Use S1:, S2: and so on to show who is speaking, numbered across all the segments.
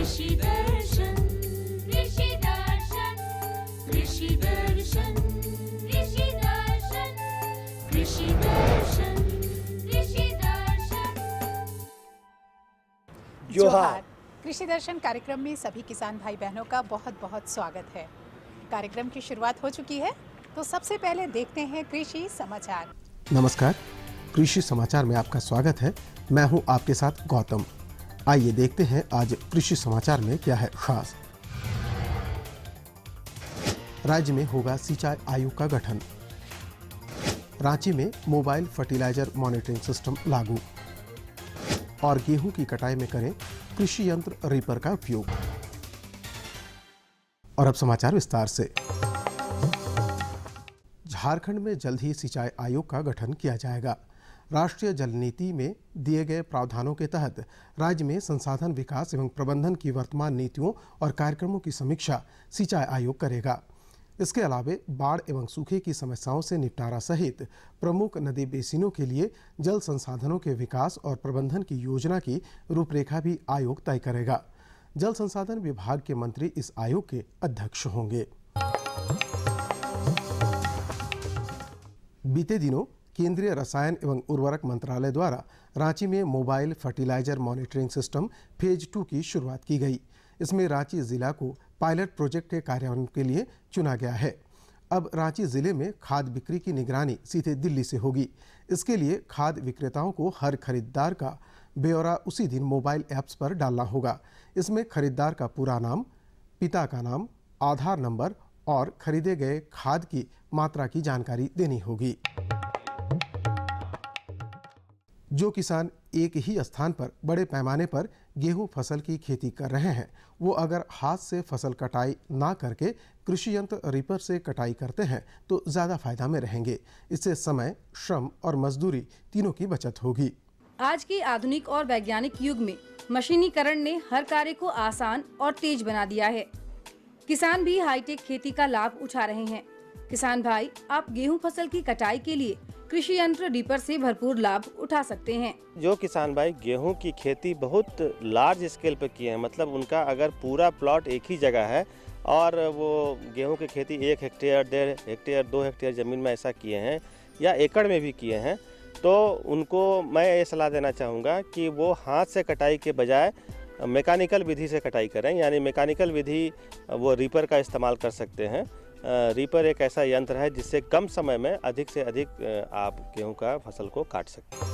S1: कृषि दर्शन कृषि दर्शन कृषि दर्शन कृषि दर्शन कृषि दर्शन कृषि दर्शन।
S2: जोहार। कृषि दर्शन कार्यक्रम में सभी किसान भाई बहनों का बहुत बहुत स्वागत है। कार्यक्रम की शुरुआत हो चुकी है, तो सबसे पहले देखते हैं कृषि समाचार।
S3: नमस्कार, कृषि समाचार में आपका स्वागत है। मैं हूं आपके साथ गौतम। आइए देखते हैं आज कृषि समाचार में क्या है खास। राज्य में होगा सिंचाई आयोग का गठन। रांची में मोबाइल फर्टिलाइजर मॉनिटरिंग सिस्टम लागू। और गेहूं की कटाई में करें कृषि यंत्र रीपर का उपयोग। और अब समाचार विस्तार से। झारखंड में जल्द ही सिंचाई आयोग का गठन किया जाएगा। राष्ट्रीय जल नीति में दिए गए प्रावधानों के तहत राज्य में संसाधन विकास एवं प्रबंधन की वर्तमान नीतियों और कार्यक्रमों की समीक्षा सिंचाई आयोग करेगा। इसके अलावा बाढ़ एवं सूखे की समस्याओं से निपटारा सहित प्रमुख नदी बेसिनों के लिए जल संसाधनों के विकास और प्रबंधन की योजना की रूपरेखा भी आयोग तय करेगा। जल संसाधन विभाग के मंत्री इस आयोग के अध्यक्ष होंगे। बीते दिनों केंद्रीय रसायन एवं उर्वरक मंत्रालय द्वारा रांची में mobile fertiliser monitoring system phase 2 की शुरुआत की गई। इसमें रांची जिला को पायलट प्रोजेक्ट के कार्यान्वयन के लिए चुना गया है। अब रांची जिले में खाद बिक्री की निगरानी सीधे दिल्ली से होगी। इसके लिए खाद विक्रेताओं को हर खरीदार का ब्यौरा उसी दिन मोबाइल ऐप्स पर डालना होगा। इसमें खरीदार का पूरा नाम, पिता का नाम, आधार नंबर और खरीदे गए खाद की मात्रा की जानकारी देनी होगी। जो किसान एक ही स्थान पर बड़े पैमाने पर गेहूं फसल की खेती कर रहे हैं, वो अगर हाथ से फसल कटाई ना करके कृषि यंत्र रीपर से कटाई करते हैं तो ज़्यादा फायदा में रहेंगे। इससे समय, श्रम और मजदूरी तीनों की बचत होगी।
S4: आज के आधुनिक और वैज्ञानिक युग में मशीनीकरण ने हर कार्य को आसान और तेज बना दिया है। किसान भी हाईटेक खेती का लाभ उठा रहे हैं। किसान भाई, आप गेहूं फसल की कटाई के लिए कृषि यंत्र रीपर से भरपूर लाभ उठा सकते हैं।
S5: जो किसान भाई गेहूं की खेती बहुत लार्ज स्केल पर किए हैं, मतलब उनका अगर पूरा प्लॉट एक ही जगह है और वो गेहूं की खेती 1 हेक्टेयर, 1.5 हेक्टेयर, 2 हेक्टेयर ज़मीन में ऐसा किए हैं या एकड़ में भी किए हैं, तो उनको मैं ये सलाह देना चाहूँगा कि वो हाथ से कटाई के बजाय मैकेनिकल विधि से कटाई करें। यानी मैकेनिकल विधि वो रीपर का इस्तेमाल कर सकते हैं। रीपर एक ऐसा यंत्र है जिससे कम समय में अधिक से अधिक आप गेहूं का फसल को काट सकते हैं।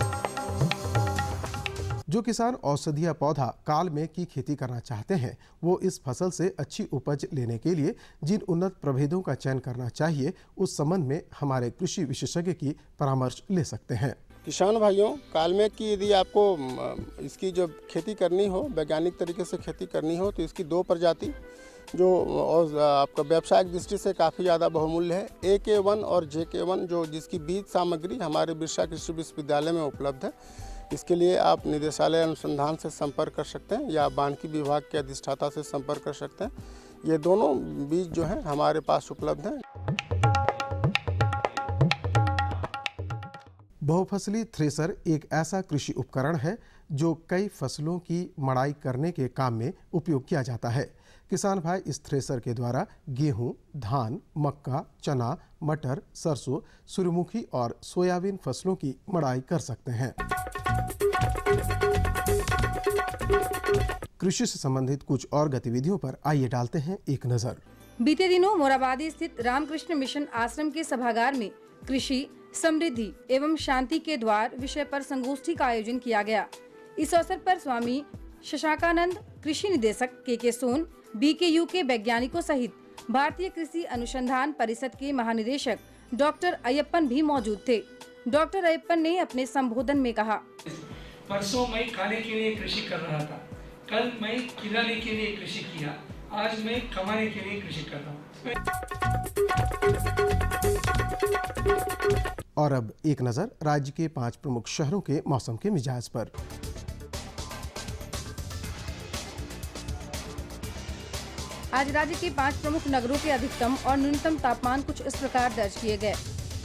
S3: जो किसान औषधीय पौधा काल मेघ की खेती करना चाहते हैं, वो इस फसल से अच्छी उपज लेने के लिए जिन उन्नत प्रभेदों का चयन करना चाहिए, उस संबंध में हमारे कृषि विशेषज्ञ की परामर्श ले सकते हैं।
S6: किसान भाइयों, कालमेघ की यदि आपको इसकी जो खेती करनी हो, वैज्ञानिक तरीके से खेती करनी हो, तो इसकी 2 प्रजाति जो और आपका व्यावसायिक दृष्टि से काफ़ी ज़्यादा बहुमूल्य है, AK1 और JK1, जो जिसकी बीज सामग्री हमारे बिरसा कृषि विश्वविद्यालय में उपलब्ध है। इसके लिए आप निदेशालय अनुसंधान से संपर्क कर सकते हैं या वानिकी विभाग के अधिष्ठाता से संपर्क कर सकते हैं। ये दोनों बीज जो हैं हमारे पास उपलब्ध हैं।
S3: बहुफसली थ्रेसर एक ऐसा कृषि उपकरण है जो कई फसलों की मड़ाई करने के काम में उपयोग किया जाता है। किसान भाई इस थ्रेसर के द्वारा गेहूं, धान, मक्का, चना, मटर, सरसों, सूर्यमुखी और सोयाबीन फसलों की मड़ाई कर सकते हैं। कृषि से संबंधित कुछ और गतिविधियों पर आइए डालते हैं एक नजर।
S4: बीते दिनों मोराबादी स्थित रामकृष्ण मिशन आश्रम के सभागार में कृषि, समृद्धि एवं शांति के द्वार विषय पर संगोष्ठी का आयोजन किया गया। इस अवसर पर स्वामी शशाकानंद, कृषि निदेशक KK सोन, BKU के वैज्ञानिकों सहित भारतीय कृषि अनुसंधान परिषद के महानिदेशक डॉक्टर अयप्पन भी मौजूद थे। डॉक्टर अयप्पन ने अपने संबोधन में कहा,
S7: परसों मैं खाने के लिए कृषि कर रहा था, कल मैं खिलाने के लिए कृषि किया, आज मैं कमाने के लिए कृषि कर रहा हूँ।
S3: और अब एक नजर राज्य के 5 प्रमुख शहरों के मौसम के मिजाज पर।
S4: आज राज्य के 5 प्रमुख नगरों के अधिकतम और न्यूनतम तापमान कुछ इस प्रकार दर्ज किए गए।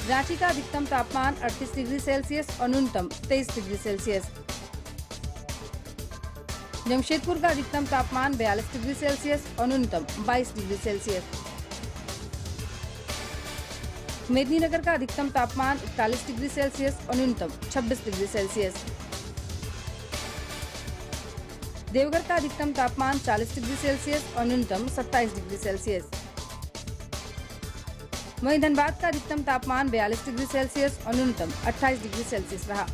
S4: रांची का अधिकतम तापमान 38 डिग्री सेल्सियस और न्यूनतम 23 डिग्री सेल्सियस। जमशेदपुर का अधिकतम तापमान 42 डिग्री सेल्सियस और न्यूनतम 22 डिग्री सेल्सियस। मेदिनीनगर का अधिकतम तापमान 41 डिग्री सेल्सियस और न्यूनतम 26 डिग्री सेल्सियस। देवघर का अधिकतम तापमान 40 डिग्री सेल्सियस और न्यूनतम 27 डिग्री सेल्सियस। वहीं धनबाद का अधिकतम तापमान 42 डिग्री सेल्सियस और न्यूनतम 28 डिग्री सेल्सियस रहा।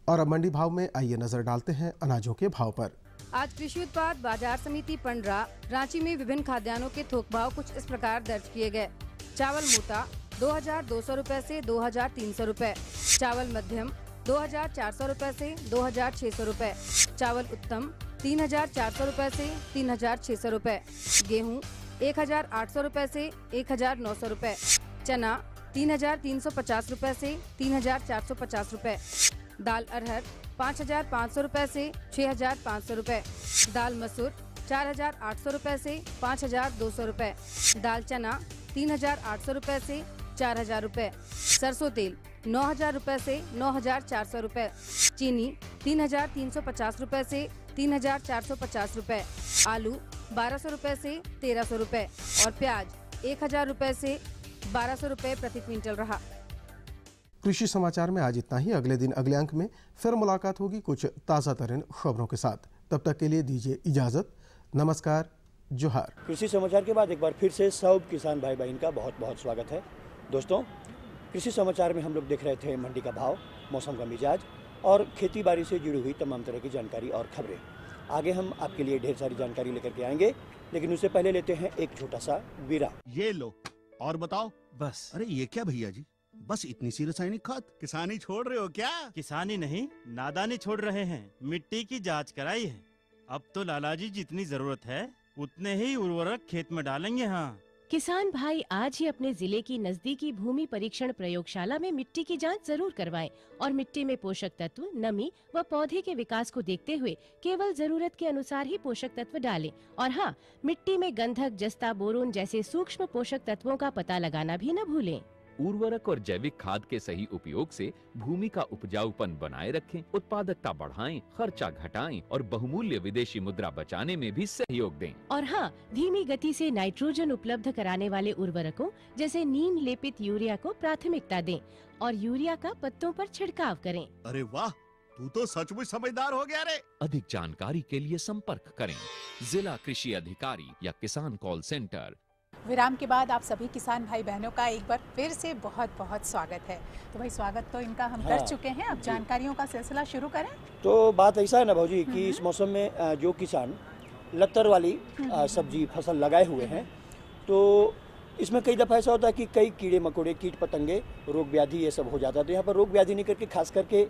S3: और अब मंडी भाव में आइए नजर डालते हैं अनाजों के भाव पर।
S4: आज कृषि उत्पाद बाजार समिति पंडरा रांची में विभिन्न खाद्यान्नों के थोक भाव कुछ इस प्रकार दर्ज किए गए। चावल मोटा 2200 रुपए से 2300 रुपए, चावल मध्यम 2400 रुपए से 2600 रुपए, चावल उत्तम 3400 रुपए से 3600 रुपए, गेहूं 1800 रुपए से 1900 रुपए, चना 3350 रुपए से 3450 रुपए, दाल अरहर 5500 रुपए से 6500 रुपए, दाल मसूर 4800 रुपए से 5200 रुपए, दाल चना 3800 रुपए से 4000 रुपए, सरसों तेल 9000 रुपए से 9400 रुपए, चीनी 3350 रुपए से 3450 रुपए, आलू 1200 रुपए से 1300 रुपए और प्याज 1000 रुपए से 1200 रुपए प्रति क्विंटल रहा।
S3: कृषि समाचार में आज इतना ही। अगले दिन अगले अंक में फिर मुलाकात होगी कुछ ताज़ा तरीन खबरों के साथ। तब तक के लिए दीजिए इजाज़त। नमस्कार, जोहार।
S8: कृषि समाचार के बाद एक बार फिर से सब किसान भाई बहन का बहुत बहुत स्वागत है। दोस्तों, कृषि समाचार में हम लोग देख रहे थे मंडी का भाव, मौसम का मिजाज और खेती बाड़ी से जुड़ी हुई तमाम तरह की जानकारी और खबरें। आगे हम आपके लिए ढेर सारी जानकारी लेकर के आएंगे, लेकिन उससे पहले लेते हैं एक छोटा सा विराम।
S9: ये लो और बताओ।
S10: बस।
S9: अरे ये क्या भैया जी, बस इतनी सी रासायनिक खाद? किसानी छोड़ रहे हो क्या?
S10: किसानी नहीं, नादानी छोड़ रहे हैं। मिट्टी की जांच कराई है। अब तो लालाजी जितनी जरूरत है उतने ही उर्वरक खेत में डालेंगे। हाँ,
S11: किसान भाई आज ही अपने जिले की नजदीकी भूमि परीक्षण प्रयोगशाला में मिट्टी की जांच जरूर करवाएं और मिट्टी में पोषक तत्व, नमी व पौधे के विकास को देखते हुए केवल जरूरत के अनुसार ही पोषक तत्व डालें। और हाँ, मिट्टी में गंधक, जस्ता, बोरोन जैसे सूक्ष्म पोषक तत्वों का पता लगाना भी न भूलें।
S12: उर्वरक और जैविक खाद के सही उपयोग से भूमि का उपजाऊपन बनाए रखें, उत्पादकता बढ़ाएं, खर्चा घटाएं और बहुमूल्य विदेशी मुद्रा बचाने में भी सहयोग दें।
S11: और हाँ, धीमी गति से नाइट्रोजन उपलब्ध कराने वाले उर्वरकों जैसे नीम लेपित यूरिया को प्राथमिकता दें और यूरिया का पत्तों पर छिड़काव करें।
S9: अरे वाह, तू तो सचमुच समझदार हो गया रे।
S12: अधिक जानकारी के लिए संपर्क करें जिला कृषि अधिकारी या किसान कॉल सेंटर।
S2: विराम के बाद आप सभी किसान भाई बहनों का एक बार फिर से बहुत बहुत स्वागत है। तो भाई, स्वागत तो इनका हम कर चुके हैं, अब जानकारियों का सिलसिला शुरू करें।
S8: तो बात ऐसा है ना भाजी कि इस मौसम में जो किसान लत्तर वाली सब्जी फसल लगाए हुए हैं, तो इसमें कई दफ़ा ऐसा होता है कि कई कीड़े मकोड़े, कीट पतंगे, रोग व्याधि ये सब हो जाता है। तो यहाँ पर रोग व्याधि नहीं करके खास करके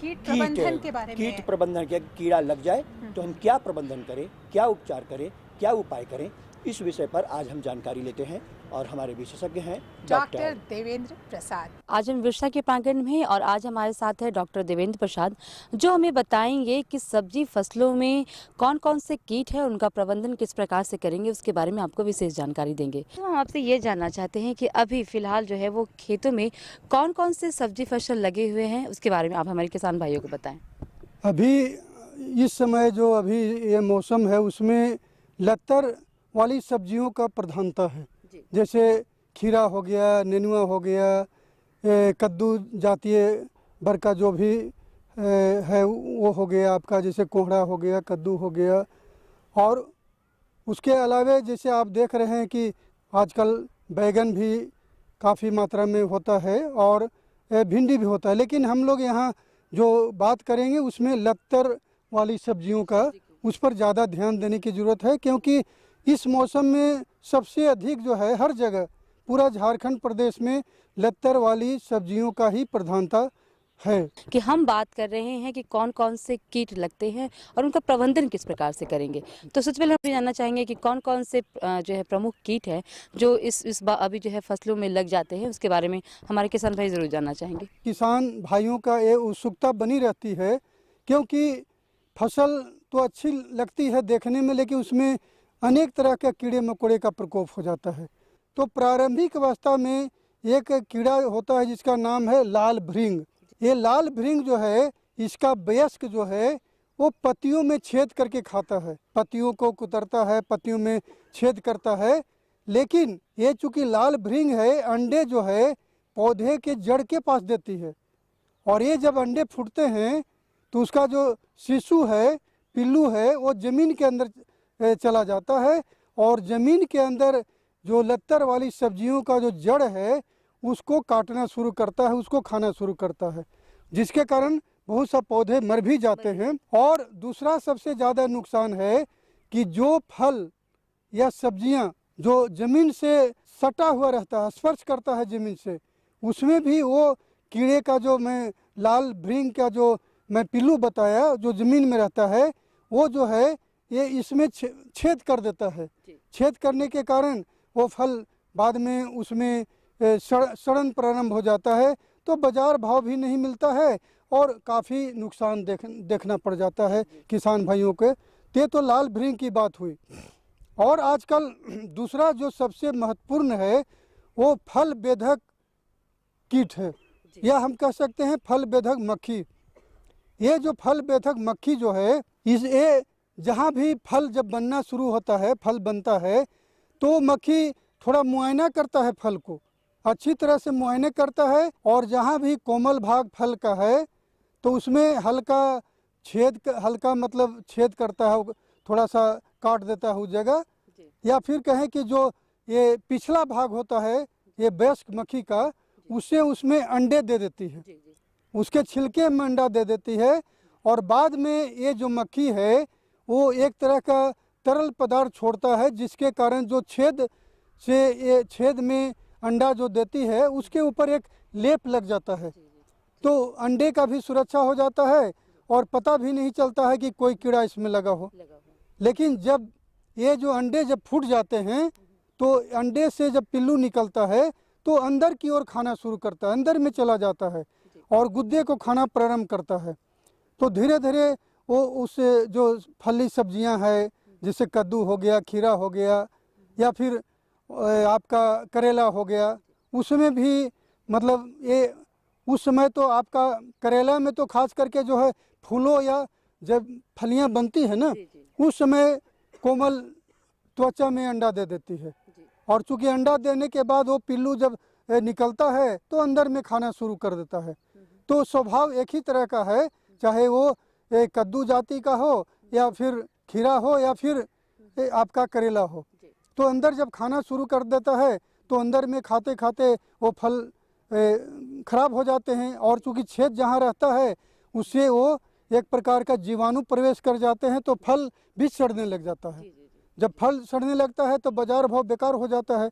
S2: कीट प्रबंधन के बारे में,
S8: कीट प्रबंधन के, कीड़ा लग जाए तो हम क्या प्रबंधन करें, क्या उपचार करें, क्या उपाय करें, इस विषय पर आज हम जानकारी लेते हैं और हमारे विशेषज्ञ हैं
S2: डॉक्टर देवेंद्र प्रसाद।
S13: आज हम विरसा के प्रांगण में हैं और आज हमारे साथ है डॉक्टर देवेंद्र प्रसाद, जो हमें बताएंगे कि सब्जी फसलों में कौन कौन से कीट है, उनका प्रबंधन किस प्रकार से करेंगे, उसके बारे में आपको विशेष जानकारी देंगे। तो हम आपसे ये जानना चाहते हैं कि अभी फिलहाल जो है वो खेतों में कौन कौन से सब्जी फसल लगे हुए हैं, उसके बारे में आप हमारे किसान भाइयों को बताएं।
S14: अभी इस समय जो अभी ये मौसम है उसमें लत्तर वाली सब्जियों का प्रधानता है, जैसे खीरा हो गया, नेनुआ हो गया, कद्दू जातीय भर का जो भी है वो हो गया आपका, जैसे कोहड़ा हो गया, कद्दू हो गया। और उसके अलावा जैसे आप देख रहे हैं कि आजकल बैगन भी काफ़ी मात्रा में होता है और भिंडी भी होता है, लेकिन हम लोग यहाँ जो बात करेंगे उसमें लत्तर वाली सब्जियों का, उस पर ज़्यादा ध्यान देने की ज़रूरत है, क्योंकि इस मौसम में सबसे अधिक जो है हर जगह पूरा झारखंड प्रदेश में लत्तर वाली सब्जियों का ही प्रधानता है।
S13: कि हम बात कर रहे हैं कि कौन कौन से कीट लगते हैं और उनका प्रबंधन किस प्रकार से करेंगे। तो सबसे पहले हम जानना चाहेंगे कि कौन कौन से जो है प्रमुख कीट हैं जो इस बार अभी जो है फसलों में लग जाते हैं, उसके बारे में हमारे किसान भाई जरूर जानना चाहेंगे।
S14: किसान भाइयों का ये उत्सुकता बनी रहती है, क्योंकि फसल तो अच्छी लगती है देखने में, लेकिन उसमें अनेक तरह के कीड़े मकोड़े का प्रकोप हो जाता है। तो प्रारंभिक अवस्था में एक कीड़ा होता है जिसका नाम है लाल भृंग। ये लाल भृंग जो है, इसका वयस्क जो है वो पत्तियों में छेद करके खाता है, पत्तियों को कुतरता है, पत्तियों में छेद करता है। लेकिन ये चूँकि लाल भृंग है, अंडे जो है पौधे के जड़ के पास देती है, और ये जब अंडे फूटते हैं तो उसका जो शिशु है, पिल्लू है, वो ज़मीन के अंदर चला जाता है, और ज़मीन के अंदर जो लत्तर वाली सब्जियों का जो जड़ है उसको काटना शुरू करता है, उसको खाना शुरू करता है, जिसके कारण बहुत सा पौधे मर भी जाते हैं। और दूसरा सबसे ज़्यादा नुकसान है कि जो फल या सब्जियां जो ज़मीन से सटा हुआ रहता है, स्पर्श करता है ज़मीन से, उसमें भी वो कीड़े का जो मैं लाल भृंग का जो मैं पिल्लू बताया जो ज़मीन में रहता है, वो जो है ये इसमें छेद कर देता है। छेद करने के कारण वो फल बाद में उसमें सड़न प्रारंभ हो जाता है, तो बाज़ार भाव भी नहीं मिलता है और काफ़ी नुकसान देखना पड़ जाता है किसान भाइयों के। तो लाल भृंग की बात हुई। और आजकल दूसरा जो सबसे महत्वपूर्ण है वो फल बेधक कीट है, या हम कह सकते हैं फल बेधक मक्खी। ये जो फल बेधक मक्खी जो है, ये जहाँ भी फल जब बनना शुरू होता है, फल बनता है, तो मक्खी थोड़ा मुआयना करता है, फल को अच्छी तरह से मुआयना करता है, और जहाँ भी कोमल भाग फल का है तो उसमें हल्का मतलब छेद करता है, थोड़ा सा काट देता है उस जगह। या फिर कहें कि जो ये पिछला भाग होता है ये वयस्क मक्खी का, उससे उसमें अंडे दे देती है, उसके छिलके में अंडा दे देती है, और बाद में ये जो मक्खी है वो एक तरह का तरल पदार्थ छोड़ता है, जिसके कारण जो ये छेद में अंडा जो देती है उसके ऊपर एक लेप लग जाता है, तो अंडे का भी सुरक्षा हो जाता है और पता भी नहीं चलता है कि कोई कीड़ा इसमें लगा हो। लेकिन जब ये जो अंडे जब फूट जाते हैं तो अंडे से जब पिल्लू निकलता है तो अंदर की ओर खाना शुरू करता है, अंदर में चला जाता है और गुद्दे को खाना प्रारंभ करता है। तो धीरे धीरे वो उस जो फली सब्जियां हैं, जैसे कद्दू हो गया, खीरा हो गया, या फिर आपका करेला हो गया, उसमें भी मतलब ये उस समय तो आपका करेला में तो खास करके जो है फूलों या जब फलियां बनती है ना, उस समय कोमल त्वचा में अंडा दे देती है, और चूंकि अंडा देने के बाद वो पिल्लू जब निकलता है तो अंदर में खाना शुरू कर देता है। तो स्वभाव एक ही तरह का है, चाहे वो कद्दू जाति का हो या फिर खीरा हो या फिर आपका करेला हो, तो अंदर जब खाना शुरू कर देता है तो अंदर में खाते खाते वो फल खराब हो जाते हैं, और चूंकि छेद जहाँ रहता है उससे वो एक प्रकार का जीवाणु प्रवेश कर जाते हैं, तो फल भी सड़ने लग जाता है। जब फल सड़ने लगता है तो बाजार भाव बेकार हो जाता है।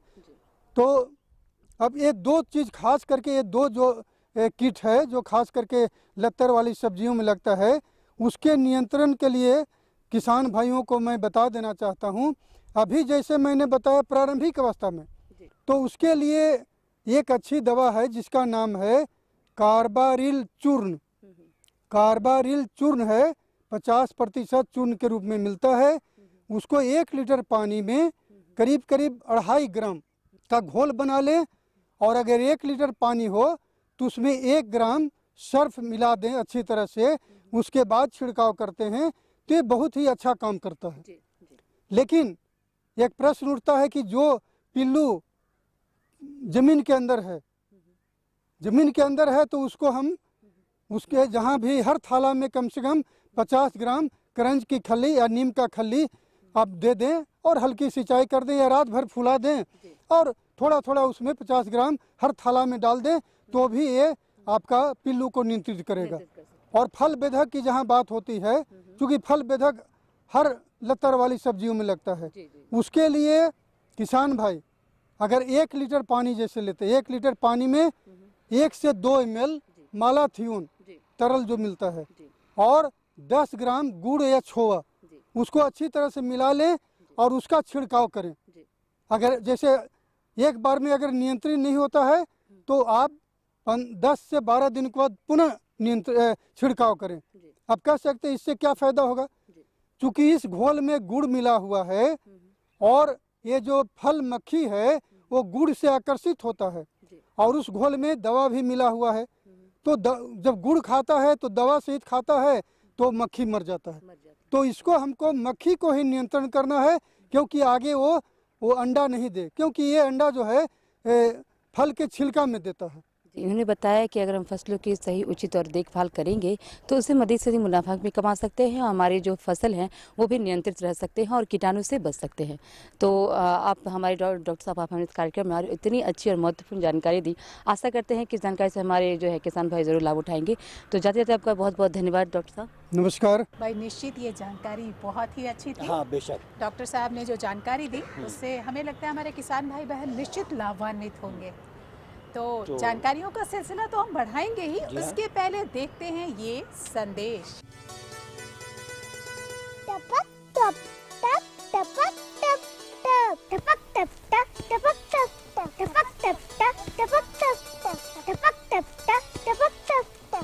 S14: तो अब ये दो चीज़ खास करके, ये दो जो कीट है जो खास करके लत्तर वाली सब्जियों में लगता है, उसके नियंत्रण के लिए किसान भाइयों को मैं बता देना चाहता हूँ। अभी जैसे मैंने बताया प्रारंभिक अवस्था में, तो उसके लिए एक अच्छी दवा है जिसका नाम है कार्बारिल चूर्ण। कार्बारिल चूर्ण है, 50% चूर्ण के रूप में मिलता है। उसको 1 लीटर पानी में करीब करीब 2.5 ग्राम का घोल बना लें, और अगर 1 लीटर पानी हो तो उसमें 1 ग्राम सर्फ मिला दें अच्छी तरह से, उसके बाद छिड़काव करते हैं तो ये बहुत ही अच्छा काम करता है। लेकिन एक प्रश्न उठता है कि जो पिल्लू जमीन के अंदर है तो उसको हम उसके जहाँ भी हर थाला में कम से कम 50 ग्राम करंज की खली या नीम का खली आप दे दें, और हल्की सिंचाई कर दें या रात भर फुला दें, और थोड़ा थोड़ा उसमें 50 ग्राम हर थाला में डाल दें, तो भी ये आपका पिल्लू को नियंत्रित करेगा। और फल बेधक की जहाँ बात होती है, क्योंकि फल बेधक हर लत्तर वाली सब्जियों में लगता है, उसके लिए किसान भाई अगर 1 लीटर पानी जैसे लेते हैं, 1 लीटर पानी में 1 से 2 ml मालाथियोन तरल जो मिलता है, और 10 ग्राम गुड़ या छोवा, उसको अच्छी तरह से मिला लें और उसका छिड़काव करें। अगर जैसे एक बार में अगर नियंत्रित नहीं होता है तो आप 10 से 12 दिन के बाद पुनः छिड़काव करें। अब कह सकते हैं इससे क्या फ़ायदा होगा, चूँकि इस घोल में गुड़ मिला हुआ है और ये जो फल मक्खी है वो गुड़ से आकर्षित होता है और उस घोल में दवा भी मिला हुआ है। तो जब गुड़ खाता है तो दवा सहित खाता है तो मक्खी मर जाता है। तो इसको हमको मक्खी को ही नियंत्रण करना है, क्योंकि आगे वो अंडा नहीं दे, क्योंकि ये अंडा जो है फल के छिलका में देता है।
S13: इन्होंने बताया कि अगर हम फसलों की सही उचित और देखभाल करेंगे तो उससे मजीद से मुनाफा भी कमा सकते हैं और हमारी जो फसल है वो भी नियंत्रित रह सकते हैं और कीटाणु से बच सकते हैं। तो आप हमारे डॉक्टर साहब, आप हमें इस कार्यक्रम में इतनी अच्छी और महत्वपूर्ण जानकारी दी। आशा करते हैं कि इस जानकारी से हमारे जो है किसान भाई जरूर लाभ उठाएंगे। तो जाते जाते आपका बहुत बहुत धन्यवाद डॉक्टर साहब।
S14: नमस्कार
S2: भाई, निश्चित ये जानकारी बहुत ही अच्छी थी।
S8: हाँ, बेशक।
S2: डॉक्टर साहब ने जो जानकारी दी उससे हमें लगता है हमारे किसान भाई बहन निश्चित लाभान्वित होंगे। तो जानकारियों का सिलसिला तो हम बढ़ाएंगे ही, उसके पहले देखते हैं ये संदेश।
S1: टपक टप टप टपक टप टप टपक टप टप टपक टप टपक टप टप टपक टप टपक टप टप टपक टप।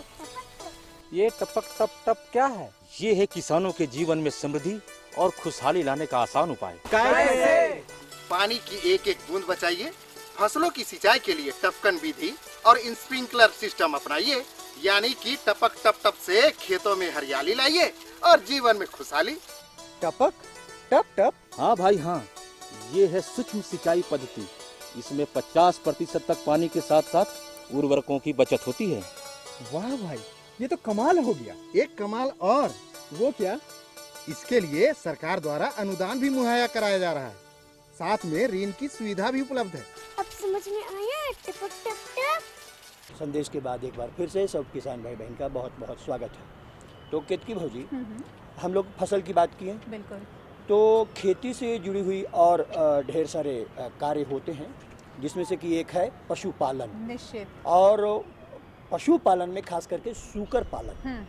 S15: ये टपक टप टप क्या है? ये है किसानों के जीवन में समृद्धि और खुशहाली लाने का आसान उपाय।
S6: कैसे? पानी की एक एक बूंद बचाइए, फसलों की सिंचाई के लिए टपकन विधि और स्प्रिंकलर सिस्टम अपनाइए, यानी कि टपक टप टप से खेतों में हरियाली लाइए और जीवन में खुशहाली।
S15: टपक टप टप? हाँ भाई हाँ, ये है सूक्ष्म सिंचाई पद्धति। इसमें 50% तक पानी के साथ साथ उर्वरकों की बचत होती है।
S16: वाह भाई, ये तो कमाल हो गया। एक कमाल और, वो क्या? इसके लिए सरकार द्वारा अनुदान भी मुहैया कराया जा रहा है, साथ में ऋण की सुविधा भी उपलब्ध है।
S1: अब समझ में आया टपक टप टप।
S8: संदेश के बाद एक बार फिर से सब किसान भाई बहन का बहुत बहुत स्वागत है। तो केतकी भौजी, हम लोग फसल की बात किए।
S2: बिल्कुल।
S8: तो खेती से जुड़ी हुई और ढेर सारे कार्य होते हैं, जिसमें से कि एक है पशुपालन।
S2: निश्चित।
S8: और पशुपालन में खास करके सूकर पालन।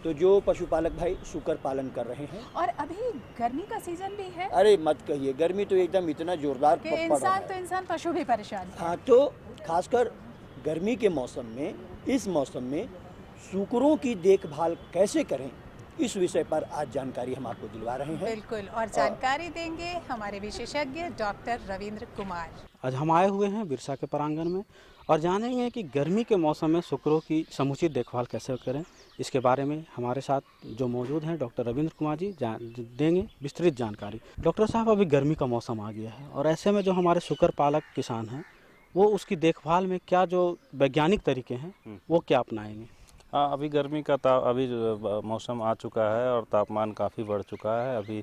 S8: तो जो पशुपालक भाई सूकर पालन कर रहे हैं,
S2: और अभी गर्मी का सीजन भी है।
S8: अरे मत कहिए, गर्मी तो एकदम इतना जोरदार पड़ रहा है।
S2: इंसान पशु भी परेशान है।
S8: हाँ, तो खासकर गर्मी के मौसम में, इस मौसम में सूकरों की देखभाल कैसे करें, इस विषय पर आज जानकारी हम आपको दिलवा रहे हैं।
S2: बिल्कुल, और जानकारी देंगे हमारे विशेषज्ञ डॉक्टर रविंद्र कुमार।
S17: आज हम आए हुए हैं बिरसा के प्रांगण में और जानेंगे कि गर्मी के मौसम में सूकरों की समुचित देखभाल कैसे करें। इसके बारे में हमारे साथ जो मौजूद हैं डॉक्टर रविंद्र कुमार जी देंगे विस्तृत जानकारी। डॉक्टर साहब, अभी गर्मी का मौसम आ गया है और ऐसे में जो हमारे सूकर पालक किसान हैं वो उसकी देखभाल में क्या जो वैज्ञानिक तरीके हैं वो क्या अपनाएंगे?
S18: हाँ, अभी गर्मी का अभी मौसम आ चुका है और तापमान काफ़ी बढ़ चुका है। अभी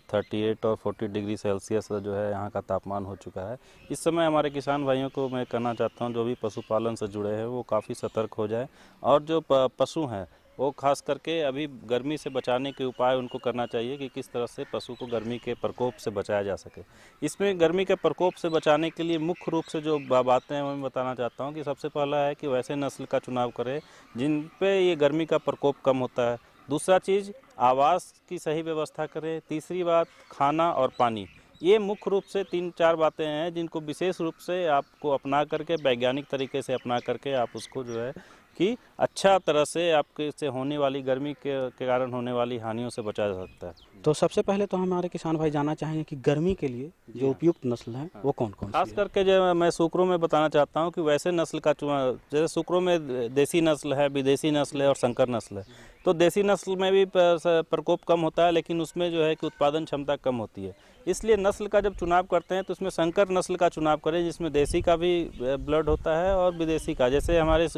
S18: 38 और 40 डिग्री सेल्सियस जो है यहाँ का तापमान हो चुका है। इस समय हमारे किसान भाइयों को मैं कहना चाहता हूँ, जो भी पशुपालन से जुड़े हैं वो काफ़ी सतर्क हो जाए और जो पशु हैं वो खास करके अभी गर्मी से बचाने के उपाय उनको करना चाहिए कि किस तरह से पशु को गर्मी के प्रकोप से बचाया जा सके। इसमें गर्मी के प्रकोप से बचाने के लिए मुख्य रूप से जो बातें हैं मैं बताना चाहता हूँ कि सबसे पहला है कि वैसे नस्ल का चुनाव करें जिन पे ये गर्मी का प्रकोप कम होता है। दूसरा चीज़, आवास की सही व्यवस्था करें। तीसरी बात, खाना और पानी। ये मुख्य रूप से 3-4 बातें हैं जिनको विशेष रूप से आपको अपना करके, वैज्ञानिक तरीके से अपना करके आप उसको जो है कि अच्छा तरह से आपके से होने वाली गर्मी के कारण होने वाली हानियों से बचा जा सकता है।
S17: तो सबसे पहले तो हमारे किसान भाई जानना चाहेंगे कि गर्मी के लिए जो उपयुक्त नस्ल हैं वो कौन कौन सी है?
S18: खास करके जो मैं सूकरों में बताना चाहता हूँ कि वैसे नस्ल का चुनाव, जैसे सूकरों में देसी नस्ल है, विदेशी नस्ल है और संकर नस्ल है। तो देसी नस्ल में भी प्रकोप कम होता है, लेकिन उसमें जो है कि उत्पादन क्षमता कम होती है। इसलिए नस्ल का जब चुनाव करते हैं तो उसमें संकर नस्ल का चुनाव करें, जिसमें देसी का भी ब्लड होता है और विदेशी का। जैसे हमारे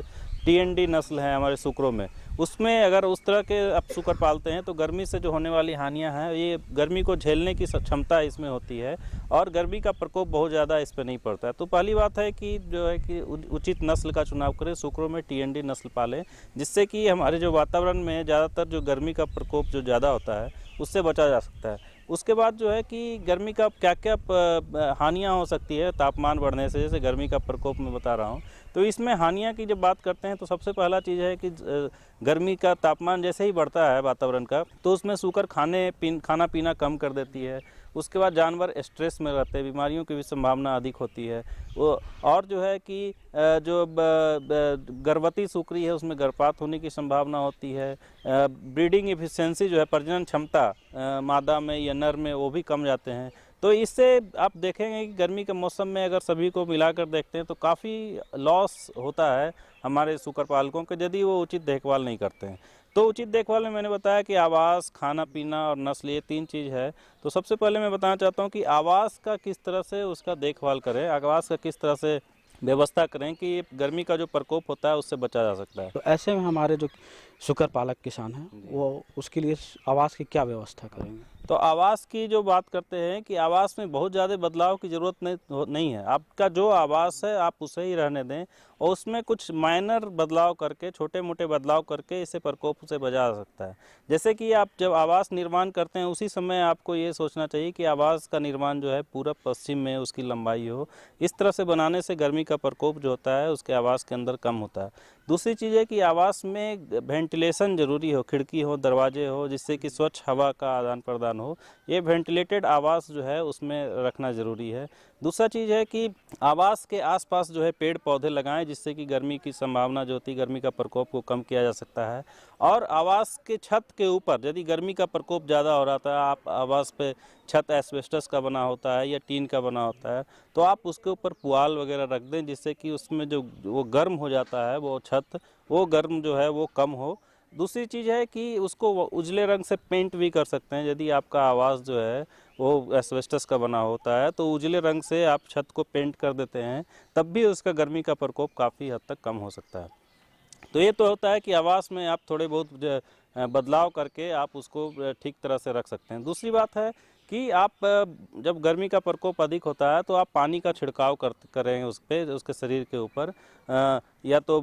S18: TND नस्ल है हमारे सूकरों में, उसमें अगर उस तरह के आप सूकर पालते हैं तो गर्मी से जो होने वाली हानियां हैं, ये गर्मी को झेलने की क्षमता इसमें होती है और गर्मी का प्रकोप बहुत ज़्यादा इस पर नहीं पड़ता है। तो पहली बात है कि जो है कि उचित नस्ल का चुनाव करें। सूकरों में TND नस्ल पालें, जिससे कि हमारे जो वातावरण में ज़्यादातर जो गर्मी का प्रकोप जो ज़्यादा होता है उससे बचा जा सकता है। उसके बाद जो है कि गर्मी का क्या क्या हानियाँ हो सकती है तापमान बढ़ने से, जैसे गर्मी का प्रकोप मैं बता रहा हूँ। तो इसमें हानियाँ की जब बात करते हैं तो सबसे पहला चीज़ है कि गर्मी का तापमान जैसे ही बढ़ता है वातावरण का, तो उसमें सूकर खाना पीना कम कर देती है। उसके बाद जानवर स्ट्रेस में रहते हैं, बीमारियों की भी संभावना अधिक होती है। वो और जो है कि जो गर्भवती सूकरी है उसमें गर्भपात होने की संभावना होती है। ब्रीडिंग एफिशिएंसी जो है, प्रजनन क्षमता मादा में या नर में, वो भी कम जाते हैं। तो इससे आप देखेंगे कि गर्मी के मौसम में अगर सभी को मिलाकर देखते हैं तो काफ़ी लॉस होता है हमारे सूकर पालकों के, यदि वो उचित देखभाल नहीं करते हैं। तो उचित देखभाल में मैंने बताया कि आवास, खाना पीना और नस्ल, ये 3 चीज़ है। तो सबसे पहले मैं बताना चाहता हूँ कि आवास का किस तरह से उसका देखभाल करें, आवास का किस तरह से व्यवस्था करें कि गर्मी का जो प्रकोप होता है उससे बचा जा सकता है।
S17: तो ऐसे में हमारे जो शुकर पालक किसान हैं वो उसके लिए आवास की क्या व्यवस्था करेंगे?
S18: तो आवास की जो बात करते हैं कि आवास में बहुत ज़्यादा बदलाव की ज़रूरत नहीं है। आपका जो आवास है आप उसे ही रहने दें और उसमें कुछ माइनर बदलाव करके, छोटे मोटे बदलाव करके इसे प्रकोप से बचा जा सकता है। जैसे कि आप जब आवास निर्माण करते हैं उसी समय आपको ये सोचना चाहिए कि आवास का निर्माण जो है पूरब पश्चिम में उसकी लंबाई हो। इस तरह से बनाने से गर्मी का प्रकोप जो होता है उसके आवास के अंदर कम होता है। दूसरी चीज़ है कि आवास में वेंटिलेशन ज़रूरी हो, खिड़की हो, दरवाजे हो, जिससे कि स्वच्छ हवा का आदान प्रदान हो। ये वेंटिलेटेड आवास जो है उसमें रखना ज़रूरी है। दूसरा चीज़ है कि आवास के आसपास जो है पेड़ पौधे लगाएं, जिससे कि गर्मी की संभावना जो होती है, गर्मी का प्रकोप को कम किया जा सकता है। और आवास के छत के ऊपर यदि गर्मी का प्रकोप ज़्यादा हो रहा था, आप आवास पे छत एस्बेस्टस का बना होता है या टीन का बना होता है, तो आप उसके ऊपर पुआल वगैरह रख दें, जिससे कि उसमें जो वो गर्म हो जाता है वो छत, वो गर्म जो है वो कम हो। दूसरी चीज़ है कि उसको उजले रंग से पेंट भी कर सकते हैं। यदि आपका आवास जो है वो एस्बेस्टस का बना होता है तो उजले रंग से आप छत को पेंट कर देते हैं, तब भी उसका गर्मी का प्रकोप काफ़ी हद तक कम हो सकता है। तो ये तो होता है कि आवास में आप थोड़े बहुत बदलाव करके आप उसको ठीक तरह से रख सकते हैं। दूसरी बात है कि आप जब गर्मी का प्रकोप अधिक होता है तो आप पानी का छिड़काव करें उस पर, उसके शरीर के ऊपर, या तो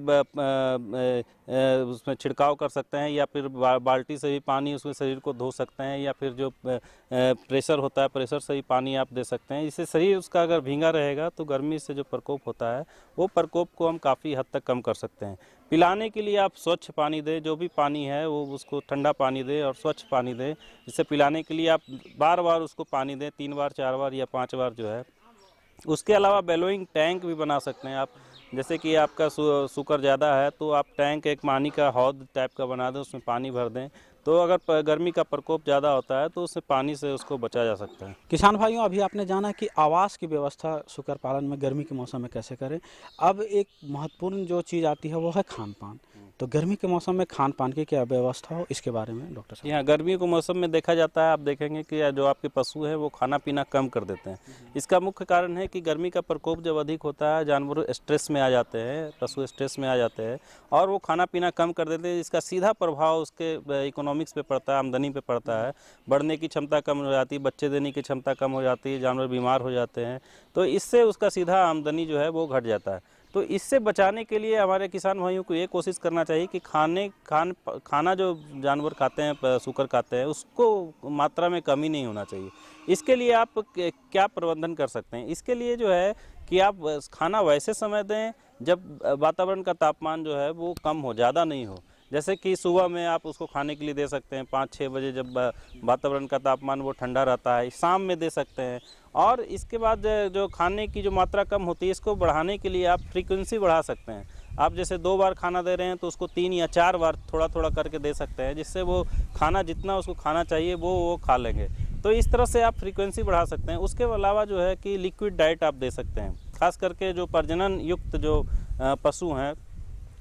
S18: उसमें छिड़काव कर सकते हैं या फिर बाल्टी से भी पानी उसमें शरीर को धो सकते हैं, या फिर जो प्रेशर होता है प्रेशर से ही पानी आप दे सकते हैं। इससे शरीर उसका अगर भींगा रहेगा तो गर्मी से जो प्रकोप होता है वो प्रकोप को हम काफ़ी हद तक कम कर सकते हैं। पिलाने के लिए आप स्वच्छ पानी दें, जो भी पानी है वो उसको ठंडा पानी दें और स्वच्छ पानी दें। जिससे पिलाने के लिए आप बार बार उसको पानी दें, 3 बार 4 बार या 5 बार जो है। उसके अलावा बेलोइंग टैंक भी बना सकते हैं आप। जैसे कि आपका शुकर ज़्यादा है तो आप टैंक एक पानी का हौद टाइप का बना दें, उसमें पानी भर दें। तो अगर गर्मी का प्रकोप ज़्यादा होता है तो उससे पानी से उसको बचाया जा सकता है।
S17: किसान भाइयों, अभी आपने जाना कि आवास की व्यवस्था शुकर पालन में गर्मी के मौसम में कैसे करें। अब एक महत्वपूर्ण जो चीज़ आती है वो है खान पान। तो गर्मी के मौसम में खान पान की क्या व्यवस्था हो, इसके बारे में डॉक्टर साहब।
S18: यहाँ गर्मी के मौसम में देखा जाता है, आप देखेंगे कि जो आपके पशु हैं वो खाना पीना कम कर देते हैं। इसका मुख्य कारण है कि गर्मी का प्रकोप जब अधिक होता है जानवर स्ट्रेस में आ जाते हैं, पशु स्ट्रेस में आ जाते हैं और वो खाना पीना कम कर देते हैं। इसका सीधा प्रभाव उसके इकोनॉमिक्स पे पड़ता है, आमदनी पे पड़ता है। बढ़ने की क्षमता कम हो जाती है, बच्चे देने की क्षमता कम हो जाती है, जानवर बीमार हो जाते हैं। तो इससे उसका सीधा आमदनी जो है वो घट जाता है। तो इससे बचाने के लिए हमारे किसान भाइयों को ये कोशिश करना चाहिए कि खाना जो जानवर खाते हैं, शुकर खाते हैं, उसको मात्रा में कमी नहीं होना चाहिए। इसके लिए आप क्या प्रबंधन कर सकते हैं? इसके लिए जो है कि आप खाना वैसे समय दें जब वातावरण का तापमान जो है वो कम हो, ज़्यादा नहीं हो। जैसे कि सुबह में आप उसको खाने के लिए दे सकते हैं 5-6 बजे, जब वातावरण का तापमान वो ठंडा रहता है। शाम में दे सकते हैं। और इसके बाद जो खाने की जो मात्रा कम होती है, इसको बढ़ाने के लिए आप फ्रीक्वेंसी बढ़ा सकते हैं। आप जैसे 2 बार खाना दे रहे हैं तो उसको 3 या 4 बार थोड़ा थोड़ा करके दे सकते हैं, जिससे वो खाना जितना उसको खाना चाहिए वो खा लेंगे। तो इस तरह से आप फ्रीक्वेंसी बढ़ा सकते हैं। उसके अलावा जो है कि लिक्विड डाइट आप दे सकते हैं। खास करके जो प्रजनन युक्त जो पशु हैं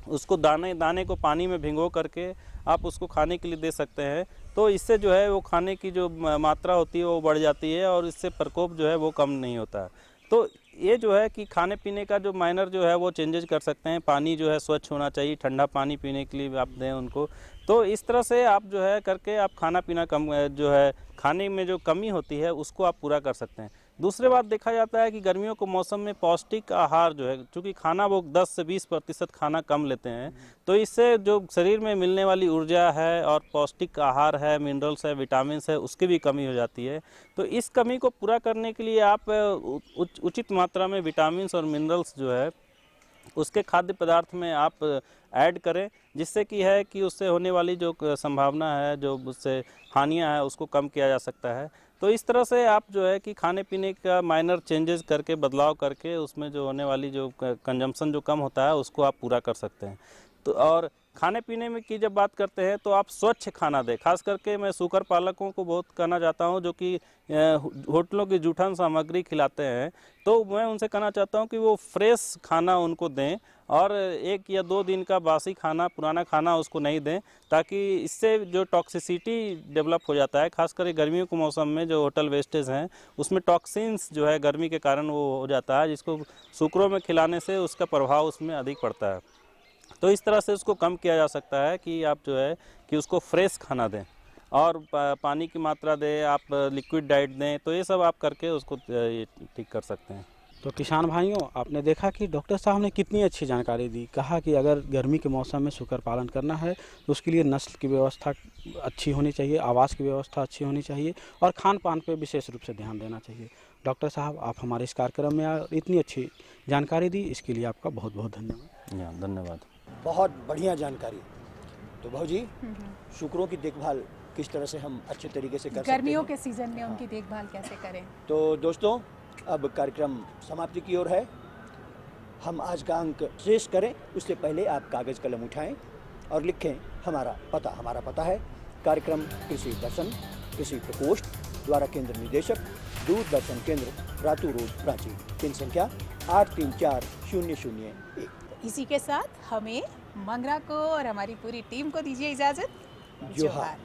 S18: उसको दाने को पानी में भिगो करके आप उसको खाने के लिए दे सकते हैं। तो इससे जो है वो खाने की जो मात्रा होती है वो बढ़ जाती है और इससे प्रकोप जो है वो कम नहीं होता है। तो ये जो है कि खाने पीने का जो माइनर जो है वो चेंजेस कर सकते हैं। पानी जो है स्वच्छ होना चाहिए, ठंडा पानी पीने के लिए आप दें उनको। तो इस तरह से आप जो है करके आप खाना पीना कम जो है खाने में जो कमी होती है उसको आप पूरा कर सकते हैं। दूसरी बात देखा जाता है कि गर्मियों के मौसम में पौष्टिक आहार जो है, चूँकि खाना वो 10 से 20% खाना कम लेते हैं, तो इससे जो शरीर में मिलने वाली ऊर्जा है और पौष्टिक आहार है, मिनरल्स है, विटामिन्स है, उसकी भी कमी हो जाती है। तो इस कमी को पूरा करने के लिए आप उचित मात्रा में विटामिन्स और मिनरल्स जो है उसके खाद्य पदार्थ में आप ऐड करें, जिससे कि है कि उससे होने वाली जो संभावना है, जो उससे हानियां हैं, उसको कम किया जा सकता है। तो इस तरह से आप जो है कि खाने पीने का माइनर चेंजेस करके, बदलाव करके, उसमें जो होने वाली जो कंजम्पशन जो कम होता है उसको आप पूरा कर सकते हैं। तो और खाने पीने में की जब बात करते हैं तो आप स्वच्छ खाना दें। खास करके मैं सूकर पालकों को बहुत कहना चाहता हूं जो कि होटलों की जूठन सामग्री खिलाते हैं, तो मैं उनसे कहना चाहता हूं कि वो फ्रेश खाना उनको दें और 1 या 2 दिन का बासी खाना, पुराना खाना उसको नहीं दें, ताकि इससे जो टॉक्सिसिटी डेवलप हो जाता है, खासकर गर्मियों के मौसम में जो होटल वेस्टेज हैं उसमें टॉक्सिन्स जो है गर्मी के कारण वो हो जाता है, जिसको सूकरों में खिलाने से उसका प्रभाव उसमें अधिक पड़ता है। तो इस तरह से उसको कम किया जा सकता है कि आप जो है कि उसको फ्रेश खाना दें और पानी की मात्रा दें, आप लिक्विड डाइट दें, तो ये सब आप करके उसको ठीक कर सकते हैं।
S17: तो किसान भाइयों, आपने देखा कि डॉक्टर साहब ने कितनी अच्छी जानकारी दी। कहा कि अगर गर्मी के मौसम में सूकर पालन करना है तो उसके लिए नस्ल की व्यवस्था अच्छी होनी चाहिए, आवास की व्यवस्था अच्छी होनी चाहिए और खान पान पर विशेष रूप से ध्यान देना चाहिए। डॉक्टर साहब, आप हमारे इस कार्यक्रम में इतनी अच्छी जानकारी दी, इसके लिए आपका बहुत बहुत धन्यवाद।
S18: धन्यवाद।
S8: बहुत बढ़िया जानकारी। तो भाजी, सूकरों की देखभाल किस तरह से हम अच्छे तरीके से कर सकते हैं?
S2: गर्मियों के सीजन में उनकी देखभाल कैसे करें?
S8: तो दोस्तों, अब कार्यक्रम समाप्ति की ओर है। हम आज का अंक शेष करें उससे पहले आप कागज कलम उठाएं और लिखें हमारा पता है कार्यक्रम कृषि दर्शन, कृषि प्रकोष्ठ, द्वारा केंद्र निदेशक, दूरदर्शन केंद्र, रातू रोड, रांची, पिन संख्या 834001।
S2: इसी के साथ हमें, मंगरा को और हमारी पूरी टीम को दीजिए इजाजत। जोहार।